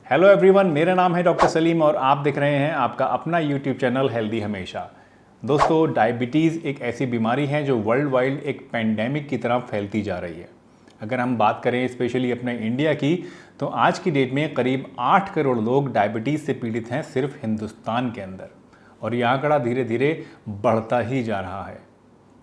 Hello everyone, मेरा नाम है डॉक्टर सलीम और आप देख रहे हैं आपका अपना यूट्यूब चैनल हेल्दी हमेशा। दोस्तों, डायबिटीज़ एक ऐसी बीमारी है जो वर्ल्ड वाइड एक पेंडेमिक की तरह फैलती जा रही है। अगर हम बात करें स्पेशली अपने इंडिया की, तो आज की डेट में करीब 8 करोड़ लोग डायबिटीज़ से पीड़ित हैं सिर्फ हिंदुस्तान के अंदर, और यह आंकड़ा धीरे धीरे बढ़ता ही जा रहा है।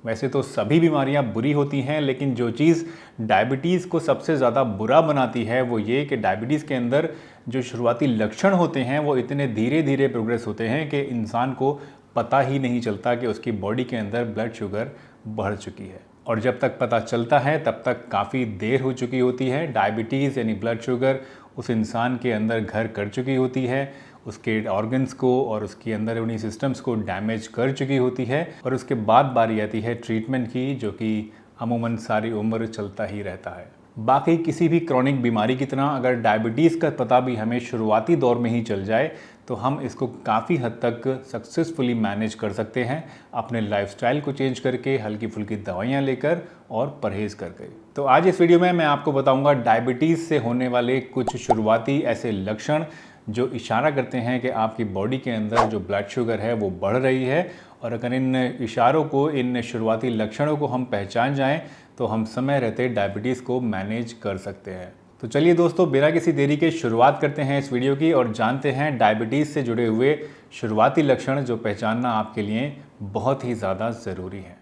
वैसे तो सभी बीमारियां बुरी होती हैं, लेकिन जो चीज़ डायबिटीज़ को सबसे ज़्यादा बुरा बनाती है वो ये कि डायबिटीज़ के अंदर जो शुरुआती लक्षण होते हैं वो इतने धीरे धीरे प्रोग्रेस होते हैं कि इंसान को पता ही नहीं चलता कि उसकी बॉडी के अंदर ब्लड शुगर बढ़ चुकी है। और जब तक पता चलता है तब तक काफ़ी देर हो चुकी होती है। डायबिटीज़ यानी ब्लड शुगर उस इंसान के अंदर घर कर चुकी होती है, उसके ऑर्गन्स को और उसके अंदर उन्हीं सिस्टम्स को डैमेज कर चुकी होती है, और उसके बाद बारी आती है ट्रीटमेंट की, जो कि अमूमन सारी उम्र चलता ही रहता है। बाकी किसी भी क्रॉनिक बीमारी की तरह अगर डायबिटीज़ का पता भी हमें शुरुआती दौर में ही चल जाए तो हम इसको काफ़ी हद तक सक्सेसफुली मैनेज कर सकते हैं, अपने लाइफस्टाइल को चेंज करके, हल्की फुल्की दवाइयाँ लेकर और परहेज़ करके। तो आज इस वीडियो में मैं आपको बताऊंगा डायबिटीज़ से होने वाले कुछ शुरुआती ऐसे लक्षण जो इशारा करते हैं कि आपकी बॉडी के अंदर जो ब्लड शुगर है वो बढ़ रही है, और अगर इन इशारों को, इन शुरुआती लक्षणों को हम पहचान जाएं तो हम समय रहते डायबिटीज़ को मैनेज कर सकते हैं। तो चलिए दोस्तों, बिना किसी देरी के शुरुआत करते हैं इस वीडियो की और जानते हैं डायबिटीज़ से जुड़े हुए शुरुआती लक्षण जो पहचानना आपके लिए बहुत ही ज़्यादा ज़रूरी है।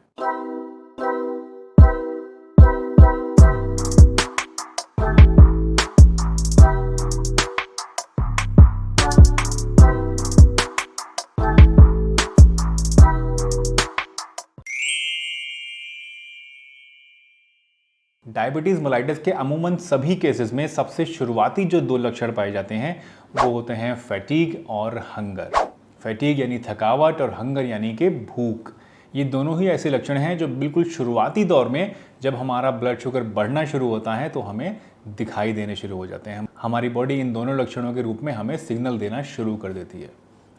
डायबिटीज़ मेलाइटस के अमूमन सभी केसेस में सबसे शुरुआती जो दो लक्षण पाए जाते हैं वो होते हैं फैटीग और हंगर। फैटीग यानी थकावट और हंगर यानी कि भूख। ये दोनों ही ऐसे लक्षण हैं जो बिल्कुल शुरुआती दौर में जब हमारा ब्लड शुगर बढ़ना शुरू होता है तो हमें दिखाई देने शुरू हो जाते हैं। हमारी बॉडी इन दोनों लक्षणों के रूप में हमें सिग्नल देना शुरू कर देती है।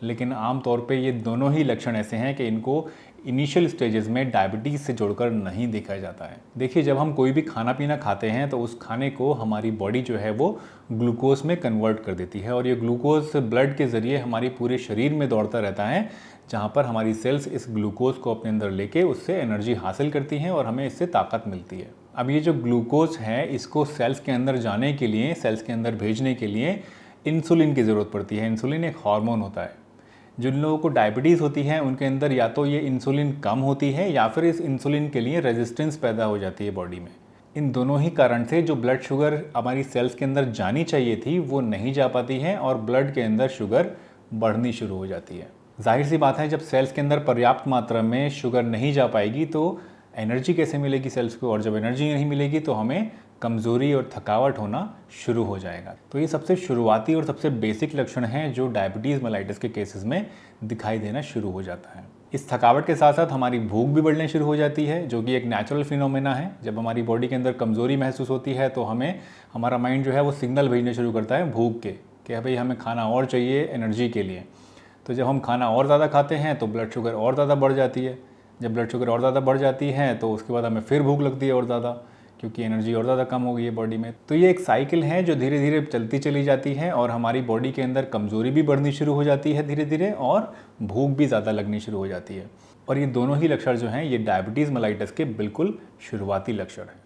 लेकिन आमतौर पे ये दोनों ही लक्षण ऐसे हैं कि इनको इनिशियल स्टेजेस में डायबिटीज़ से जोड़कर नहीं देखा जाता है। देखिए, जब हम कोई भी खाना पीना खाते हैं तो उस खाने को हमारी बॉडी जो है वो ग्लूकोज में कन्वर्ट कर देती है, और ये ग्लूकोज ब्लड के ज़रिए हमारे पूरे शरीर में दौड़ता रहता है, जहाँ पर हमारी सेल्स इस ग्लूकोज को अपने अंदर लेके उससे एनर्जी हासिल करती हैं और हमें इससे ताकत मिलती है। अब ये जो ग्लूकोज है इसको सेल्स के अंदर जाने के लिए, सेल्स के अंदर भेजने के लिए इंसुलिन की ज़रूरत पड़ती है। इंसुलिन एक हार्मोन होता है। जिन लोगों को डायबिटीज़ होती है उनके अंदर या तो ये इंसुलिन कम होती है या फिर इस इंसुलिन के लिए रेजिस्टेंस पैदा हो जाती है बॉडी में। इन दोनों ही कारण से जो ब्लड शुगर हमारी सेल्स के अंदर जानी चाहिए थी वो नहीं जा पाती है और ब्लड के अंदर शुगर बढ़नी शुरू हो जाती है। जाहिर सी बात है, जब सेल्स के अंदर पर्याप्त मात्रा में शुगर नहीं जा पाएगी तो एनर्जी कैसे मिलेगी सेल्स को, और जब एनर्जी नहीं मिलेगी तो हमें कमज़ोरी और थकावट होना शुरू हो जाएगा। तो ये सबसे शुरुआती और सबसे बेसिक लक्षण हैं जो डायबिटीज़ मेलाइटस के केसेस में दिखाई देना शुरू हो जाता है। इस थकावट के साथ साथ हमारी भूख भी बढ़ने शुरू हो जाती है, जो कि एक नेचुरल फिनोमेना है। जब हमारी बॉडी के अंदर कमज़ोरी महसूस होती है तो हमारा माइंड जो है वो सिग्नल भेजने शुरू करता है भूख के, कि भाई हमें खाना और चाहिए एनर्जी के लिए। तो जब हम खाना और ज़्यादा खाते हैं तो ब्लड शुगर और ज़्यादा बढ़ जाती है। जब ब्लड शुगर और ज़्यादा बढ़ जाती है तो उसके बाद हमें फिर भूख लगती है और ज़्यादा, क्योंकि एनर्जी और ज़्यादा कम हो गई है बॉडी में। तो ये एक साइकिल है जो धीरे धीरे चलती चली जाती है और हमारी बॉडी के अंदर कमज़ोरी भी बढ़नी शुरू हो जाती है धीरे धीरे, और भूख भी ज़्यादा लगनी शुरू हो जाती है। और ये दोनों ही लक्षण जो हैं ये डायबिटीज़ मेलाइटस के बिल्कुल शुरुआती लक्षण हैं।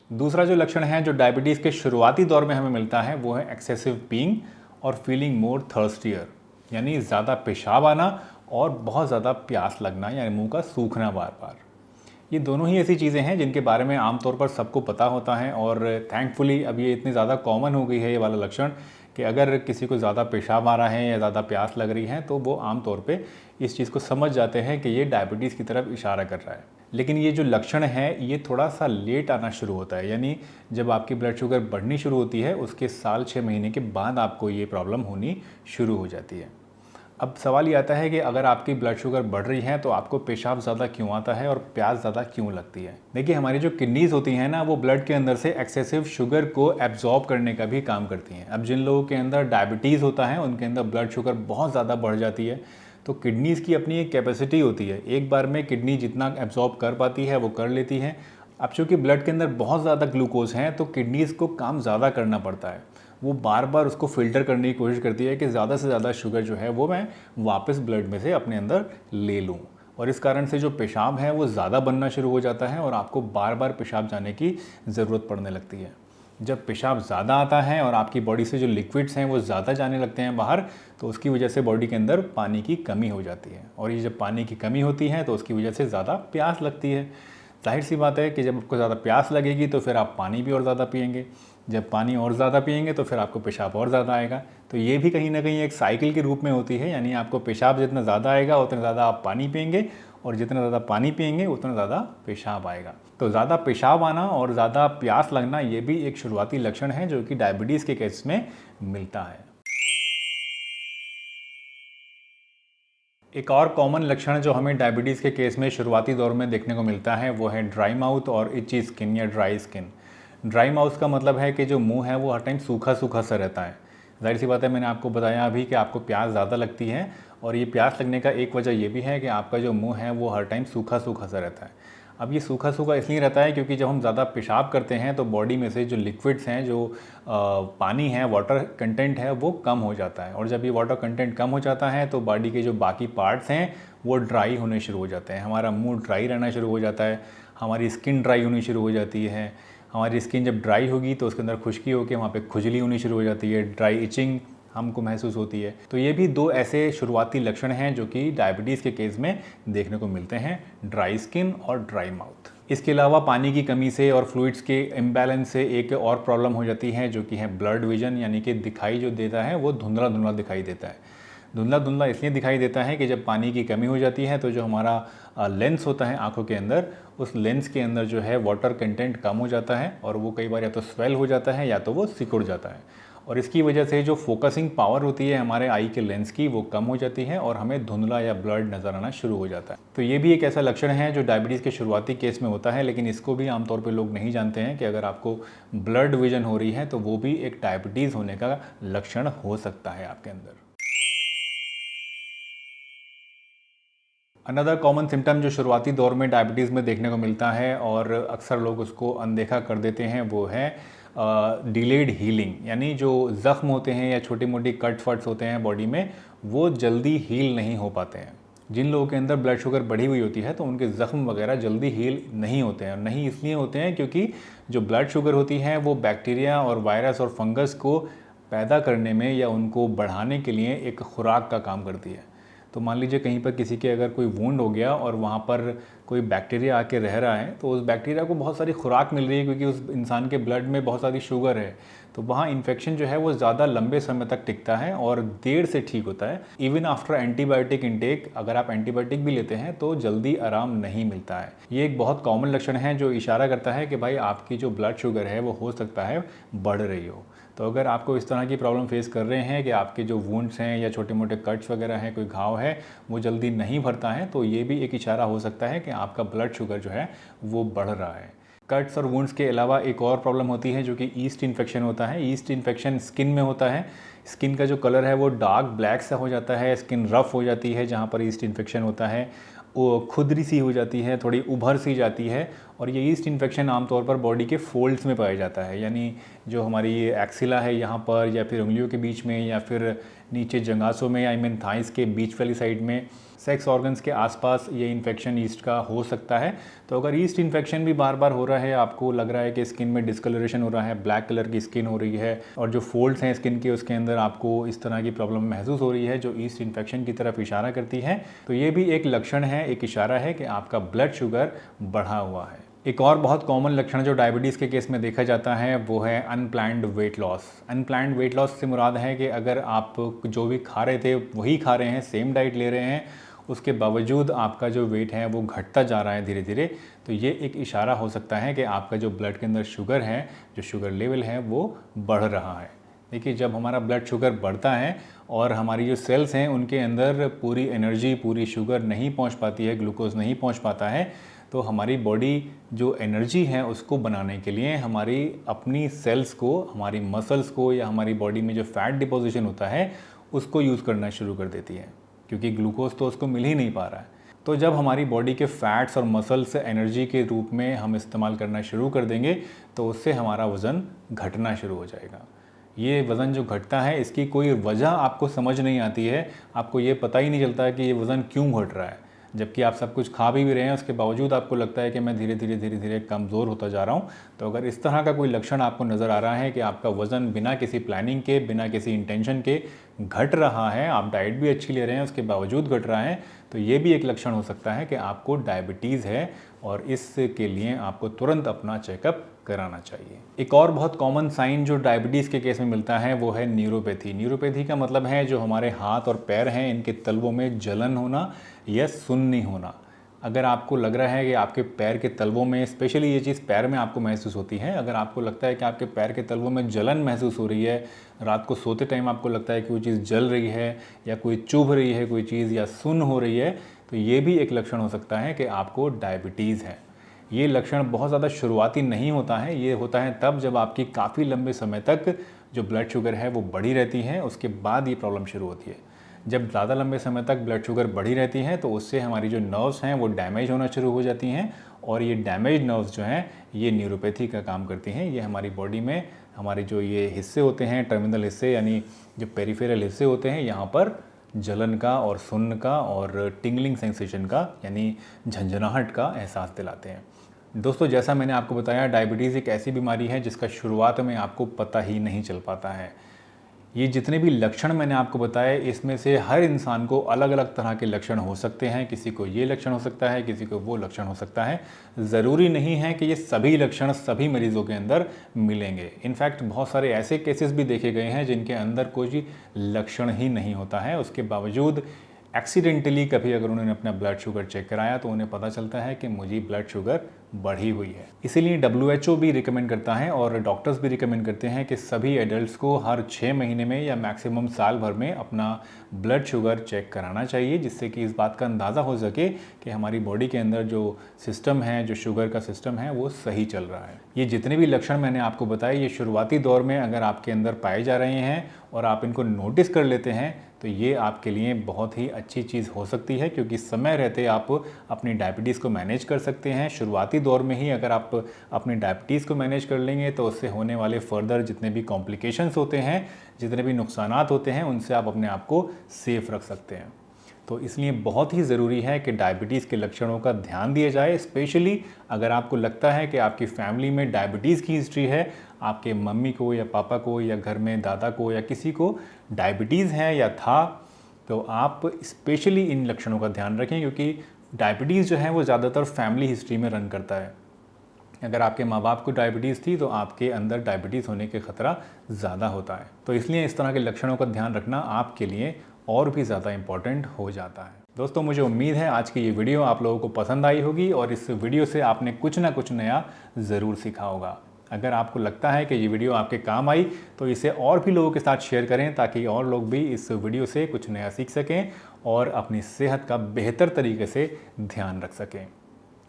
दूसरा जो लक्षण है जो डायबिटीज़ के शुरुआती दौर में हमें मिलता है वो है एक्सेसिव पीइंग और फीलिंग मोर थर्स्टियर, यानी ज़्यादा पेशाब आना और बहुत ज़्यादा प्यास लगना, यानी मुंह का सूखना बार बार। ये दोनों ही ऐसी चीज़ें हैं जिनके बारे में आमतौर पर सबको पता होता है, और थैंकफुली अब ये इतनी ज़्यादा कॉमन हो गई है ये वाला लक्षण कि अगर किसी को ज़्यादा पेशाब आ रहा है या ज़्यादा प्यास लग रही है तो वो आमतौर पे इस चीज़ को समझ जाते हैं कि ये डायबिटीज़ की तरफ इशारा कर रहा है। लेकिन ये जो लक्षण है ये थोड़ा सा लेट आना शुरू होता है, यानी जब आपकी ब्लड शुगर बढ़नी शुरू होती है उसके साल 6 महीने के बाद आपको ये प्रॉब्लम होनी शुरू हो जाती है। अब सवाल ये आता है कि अगर आपकी ब्लड शुगर बढ़ रही है तो आपको पेशाब ज़्यादा क्यों आता है और प्यास ज़्यादा क्यों लगती है। देखिए, हमारी जो किडनीज़ होती हैं ना वो ब्लड के अंदर से एक्सेसिव शुगर को एब्जॉर्ब करने का भी काम करती हैं। अब जिन लोगों के अंदर डायबिटीज़ होता है उनके अंदर ब्लड शुगर बहुत ज़्यादा बढ़ जाती है, तो किडनीज़ की अपनी एक कैपेसिटी होती है, एक बार में किडनी जितना एब्जॉर्ब कर पाती है वो कर लेती है। अब चूँकि ब्लड के अंदर बहुत ज़्यादा ग्लूकोज हैं तो किडनीज़ को काम ज़्यादा करना पड़ता है, वो बार बार उसको फ़िल्टर करने की कोशिश करती है कि ज़्यादा से ज़्यादा शुगर जो है वो मैं वापस ब्लड में से अपने अंदर ले लूँ। और इस कारण से जो पेशाब है वो ज़्यादा बनना शुरू हो जाता है और आपको बार बार पेशाब जाने की ज़रूरत पड़ने लगती है। जब पेशाब ज़्यादा आता है और आपकी बॉडी से जो लिक्विड्स हैं वो ज़्यादा जाने लगते हैं बाहर, तो उसकी वजह से बॉडी के अंदर पानी की कमी हो जाती है। और ये जब पानी की कमी होती है तो उसकी वजह से ज़्यादा प्यास लगती है। जाहिर सी बात है कि जब आपको ज़्यादा प्यास लगेगी तो फिर आप पानी भी और ज़्यादा पिएंगे। जब पानी और ज़्यादा पिएंगे तो फिर आपको पेशाब और ज़्यादा आएगा। तो ये भी कहीं ना कहीं एक साइकिल के रूप में होती है, यानी आपको पेशाब जितना ज़्यादा आएगा उतना ज़्यादा आप पानी पिएंगे, और जितना ज़्यादा पानी पिएंगे उतना ज़्यादा पेशाब आएगा। तो ज़्यादा पेशाब आना और ज़्यादा प्यास लगना ये भी एक शुरुआती लक्षण है जो कि डायबिटीज़ के केस में मिलता है। एक और कॉमन लक्षण जो हमें डायबिटीज़ के केस में शुरुआती दौर में देखने को मिलता है वो है ड्राई माउथ और इची स्किन या ड्राई स्किन। ड्राई माउथ का मतलब है कि जो मुंह है वो हर टाइम सूखा सूखा सा रहता है। जाहिर सी बात है, मैंने आपको बताया अभी कि आपको प्यास ज़्यादा लगती है, और ये प्यास लगने का एक वजह ये भी है कि आपका जो मुंह है वो हर टाइम सूखा सूखा सा रहता है। अब ये सूखा सूखा इसलिए रहता है क्योंकि जब हम ज़्यादा पेशाब करते हैं तो बॉडी में से जो लिक्विड्स हैं, जो पानी है, वाटर कंटेंट है, वो कम हो जाता है। और जब ये वाटर कंटेंट कम हो जाता है तो बॉडी के जो बाकी पार्ट्स हैं वो ड्राई होने शुरू हो जाते हैं। हमारा मुंह ड्राई रहना शुरू हो जाता है, हमारी स्किन ड्राई होनी शुरू हो जाती है। हमारी स्किन जब ड्राई होगी तो उसके अंदर खुश्की होकर वहाँ पे खुजली होनी शुरू हो जाती है, ड्राई इचिंग हमको महसूस होती है। तो ये भी दो ऐसे शुरुआती लक्षण हैं जो कि डायबिटीज़ के केस में देखने को मिलते हैं, ड्राई स्किन और ड्राई माउथ। इसके अलावा पानी की कमी से और फ्लूइड्स के इम्बैलेंस से एक और प्रॉब्लम हो जाती है जो कि है ब्लड विजन, यानी कि दिखाई जो देता है वो धुंधला धुंधला दिखाई देता है। धुंधला धुंधला इसलिए दिखाई देता है कि जब पानी की कमी हो जाती है तो जो हमारा लेंस होता है आंखों के अंदर, उस लेंस के अंदर जो है वाटर कंटेंट कम हो जाता है और वो कई बार या तो स्वेल हो जाता है या तो वो सिकुड़ जाता है। और इसकी वजह से जो फोकसिंग पावर होती है हमारे आई के लेंस की वो कम हो जाती है और हमें धुंधला या ब्लड नज़र आना शुरू हो जाता है। तो ये भी एक ऐसा लक्षण है जो डायबिटीज़ के शुरुआती केस में होता है, लेकिन इसको भी आमतौर पे लोग नहीं जानते हैं कि अगर आपको ब्लड विजन हो रही है तो वो भी एक डायबिटीज़ होने का लक्षण हो सकता है आपके अंदर। अनदर कॉमन सिम्टम जो शुरुआती दौर में डायबिटीज़ में देखने को मिलता है और अक्सर लोग उसको अनदेखा कर देते हैं वो है डिलेड हीलिंग, यानी जो ज़ख्म होते हैं या छोटी मोटी कट फट्स होते हैं बॉडी में वो जल्दी हील नहीं हो पाते हैं। जिन लोगों के अंदर ब्लड शुगर बढ़ी हुई होती है तो उनके ज़ख्म वगैरह जल्दी हील नहीं होते हैं, और नहीं इसलिए होते हैं क्योंकि जो ब्लड शुगर होती है वो बैक्टीरिया और वायरस और फंगस को पैदा करने में या उनको बढ़ाने के लिए एक खुराक का काम करती है। तो मान लीजिए कहीं पर किसी के अगर कोई वुंड हो गया और वहाँ पर कोई बैक्टीरिया आके रह रहा है तो उस बैक्टीरिया को बहुत सारी खुराक मिल रही है क्योंकि उस इंसान के ब्लड में बहुत सारी शुगर है, तो वहाँ इन्फेक्शन जो है वो ज़्यादा लंबे समय तक टिकता है और देर से ठीक होता है। इवन आफ्टर एंटीबायोटिक इनटेक, अगर आप एंटीबायोटिक भी लेते हैं तो जल्दी आराम नहीं मिलता है। ये एक बहुत कॉमन लक्षण है जो इशारा करता है कि भाई आपकी जो ब्लड शुगर है वो हो सकता है बढ़ रही हो। तो अगर आपको इस तरह की प्रॉब्लम फेस कर रहे हैं कि आपके जो वुंड्स हैं या छोटे मोटे कट्स वगैरह हैं, कोई घाव है, वो जल्दी नहीं भरता है, तो ये भी एक इशारा हो सकता है कि आपका ब्लड शुगर जो है वो बढ़ रहा है। कट्स और वुंड्स के अलावा एक और प्रॉब्लम होती है जो कि ईस्ट इन्फेक्शन होता है। ईस्ट इन्फेक्शन स्किन में होता है। स्किन का जो कलर है वो डार्क ब्लैक सा हो जाता है, स्किन रफ हो जाती है जहाँ पर ईस्ट इन्फेक्शन होता है, वो खुदरी सी हो जाती है, थोड़ी उभर सी जाती है। और ये ईस्ट इन्फेक्शन आमतौर पर बॉडी के फोल्ड्स में पाया जाता है, यानी जो हमारी ये एक्सिला है यहाँ पर, या फिर उंगलियों के बीच में, या फिर नीचे जंगासों में, आई मीन थाइस के बीच वाली साइड में, सेक्स ऑर्गन्स के आसपास ये इन्फेक्शन ईस्ट का हो सकता है। तो अगर ईस्ट इन्फेक्शन भी बार बार हो रहा है, आपको लग रहा है कि स्किन में डिस्कलरेशन हो रहा है, ब्लैक कलर की स्किन हो रही है, और जो फोल्ड्स हैं स्किन के उसके अंदर आपको इस तरह की प्रॉब्लम महसूस हो रही है जो ईस्ट इन्फेक्शन की तरफ इशारा करती है, तो ये भी एक लक्षण है, एक इशारा है कि आपका ब्लड शुगर बढ़ा हुआ है। एक और बहुत कॉमन लक्षण जो डायबिटीज़ के केस में देखा जाता है वो है unplanned weight loss. Unplanned weight loss से मुराद है कि अगर आप जो भी खा रहे थे वही खा रहे हैं, सेम डाइट ले रहे हैं, उसके बावजूद आपका जो वेट है वो घटता जा रहा है धीरे धीरे, तो ये एक इशारा हो सकता है कि आपका जो ब्लड के अंदर शुगर है, जो शुगर लेवल है वो बढ़ रहा है। देखिए, जब हमारा ब्लड शुगर बढ़ता है और हमारी जो सेल्स हैं उनके अंदर पूरी एनर्जी, पूरी शुगर नहीं पहुंच पाती है, ग्लूकोज नहीं पहुंच पाता है, तो हमारी बॉडी जो एनर्जी है उसको बनाने के लिए हमारी अपनी सेल्स को, हमारी मसल्स को, या हमारी बॉडी में जो फैट डिपोजिशन होता है उसको यूज़ करना शुरू कर देती है, क्योंकि ग्लूकोज तो उसको मिल ही नहीं पा रहा है। तो जब हमारी बॉडी के फैट्स और मसल्स एनर्जी के रूप में हम इस्तेमाल करना शुरू कर देंगे तो उससे हमारा वज़न घटना शुरू हो जाएगा। ये वज़न जो घटता है इसकी कोई वजह आपको समझ नहीं आती है, आपको ये पता ही नहीं चलता है कि ये वज़न क्यों घट रहा है, जबकि आप सब कुछ खा भी रहे हैं, उसके बावजूद आपको लगता है कि मैं धीरे धीरे कमज़ोर होता जा रहा हूँ। तो अगर इस तरह का कोई लक्षण आपको नज़र आ रहा है कि आपका वज़न बिना किसी प्लानिंग के, बिना किसी इंटेंशन के घट रहा है, आप डाइट भी अच्छी ले रहे हैं उसके बावजूद घट रहा है, तो ये भी एक लक्षण हो सकता है कि आपको डायबिटीज़ है और इसके लिए आपको तुरंत अपना चेकअप कराना चाहिए। एक और बहुत कॉमन साइन जो डायबिटीज़ के केस में मिलता है वो है न्यूरोपैथी। न्यूरोपैथी का मतलब है जो हमारे हाथ और पैर हैं इनके तलवों में जलन होना या सुन्नी होना। अगर आपको लग रहा है कि आपके पैर के तलवों में, स्पेशली ये चीज़ पैर में आपको महसूस होती है, अगर आपको लगता है कि आपके पैर के तलवों में जलन महसूस हो रही है, रात को सोते टाइम आपको लगता है कि कोई चीज़ जल रही है या कोई चुभ रही है कोई चीज़ या सुन्न हो रही है, तो ये भी एक लक्षण हो सकता है कि आपको डायबिटीज़ है। ये लक्षण बहुत ज़्यादा शुरुआती नहीं होता है, ये होता है तब जब आपकी काफ़ी लंबे समय तक जो ब्लड शुगर है वो बढ़ी रहती है, उसके बाद ये प्रॉब्लम शुरू होती है। जब ज़्यादा लंबे समय तक ब्लड शुगर बढ़ी रहती है तो उससे हमारी जो नर्व्स हैं वो डैमेज होना शुरू हो जाती हैं और ये डैमेज नर्व्स जो हैं ये न्यूरोपैथी का काम करती हैं। ये हमारी बॉडी में हमारे जो ये हिस्से होते हैं, टर्मिनल हिस्से यानी जो पेरिफेरल हिस्से होते हैं, यहाँ पर जलन का और सुन्न का और टिंगलिंग सेंसेशन का यानी झंझनाहट का एहसास दिलाते हैं। दोस्तों, जैसा मैंने आपको बताया, डायबिटीज़ एक ऐसी बीमारी है जिसका शुरुआत में आपको पता ही नहीं चल पाता है। ये जितने भी लक्षण मैंने आपको बताए इसमें से हर इंसान को अलग अलग तरह के लक्षण हो सकते हैं। किसी को ये लक्षण हो सकता है, किसी को वो लक्षण हो सकता है। ज़रूरी नहीं है कि ये सभी लक्षण सभी मरीज़ों के अंदर मिलेंगे। इनफैक्ट बहुत सारे ऐसे केसेस भी देखे गए हैं जिनके अंदर कोई लक्षण ही नहीं होता है, उसके बावजूद एक्सीडेंटली कभी अगर उन्होंने अपना ब्लड शुगर चेक कराया तो उन्हें पता चलता है कि मुझे ब्लड शुगर बढ़ी हुई है। इसीलिए WHO भी रिकमेंड करता है और डॉक्टर्स भी रिकमेंड करते हैं कि सभी एडल्ट्स को हर 6 महीने में या मैक्सिमम साल भर में अपना ब्लड शुगर चेक कराना चाहिए, जिससे कि इस बात का अंदाज़ा हो सके कि हमारी बॉडी के अंदर जो सिस्टम है, जो शुगर का सिस्टम है, वो सही चल रहा है। ये जितने भी लक्षण मैंने आपको बताए ये शुरुआती दौर में अगर आपके अंदर पाए जा रहे हैं और आप इनको नोटिस कर लेते हैं तो ये आपके लिए बहुत ही अच्छी चीज़ हो सकती है, क्योंकि समय रहते आप अपनी डायबिटीज़ को मैनेज कर सकते हैं। शुरुआती दौर में ही अगर आप अपनी डायबिटीज़ को मैनेज कर लेंगे तो उससे होने वाले फर्दर जितने भी कॉम्प्लिकेशंस होते हैं, जितने भी नुकसानात होते हैं, उनसे आप अपने आप को सेफ रख सकते हैं। तो इसलिए बहुत ही ज़रूरी है कि डायबिटीज़ के लक्षणों का ध्यान दिया जाए। स्पेशली अगर आपको लगता है कि आपकी फैमिली में डायबिटीज़ की हिस्ट्री है, आपके मम्मी को या पापा को या घर में दादा को या किसी को डायबिटीज़ है या था, तो आप स्पेशली इन लक्षणों का ध्यान रखें, क्योंकि डायबिटीज़ जो है वो ज़्यादातर फैमिली हिस्ट्री में रन करता है। अगर आपके माँ बाप को डायबिटीज़ थी तो आपके अंदर डायबिटीज़ होने के खतरा ज़्यादा होता है। तो इसलिए इस तरह के लक्षणों का ध्यान रखना आपके लिए और भी ज़्यादा इम्पॉर्टेंट हो जाता है। दोस्तों, मुझे उम्मीद है आज की ये वीडियो आप लोगों को पसंद आई होगी और इस वीडियो से आपने कुछ ना कुछ नया ज़रूर सीखा होगा। अगर आपको लगता है कि ये वीडियो आपके काम आई तो इसे और भी लोगों के साथ शेयर करें, ताकि और लोग भी इस वीडियो से कुछ नया सीख सकें और अपनी सेहत का बेहतर तरीके से ध्यान रख सकें।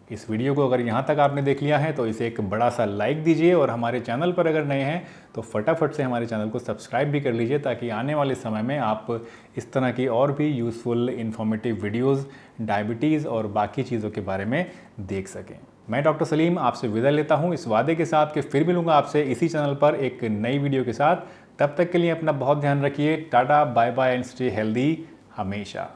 इस वीडियो को अगर यहाँ तक आपने देख लिया है तो इसे एक बड़ा सा लाइक दीजिए और हमारे चैनल पर अगर नए हैं तो फटाफट से हमारे चैनल को सब्सक्राइब भी कर लीजिए, ताकि आने वाले समय में आप इस तरह की और भी यूज़फुल इन्फॉर्मेटिव वीडियोज़ डायबिटीज़ और बाकी चीज़ों के बारे में देख सकें। मैं डॉक्टर सलीम आपसे विदा लेता हूँ इस वादे के साथ कि फिर मिलूंगा आपसे इसी चैनल पर एक नई वीडियो के साथ। तब तक के लिए अपना बहुत ध्यान रखिए। Tata, bye bye and stay healthy हमेशा।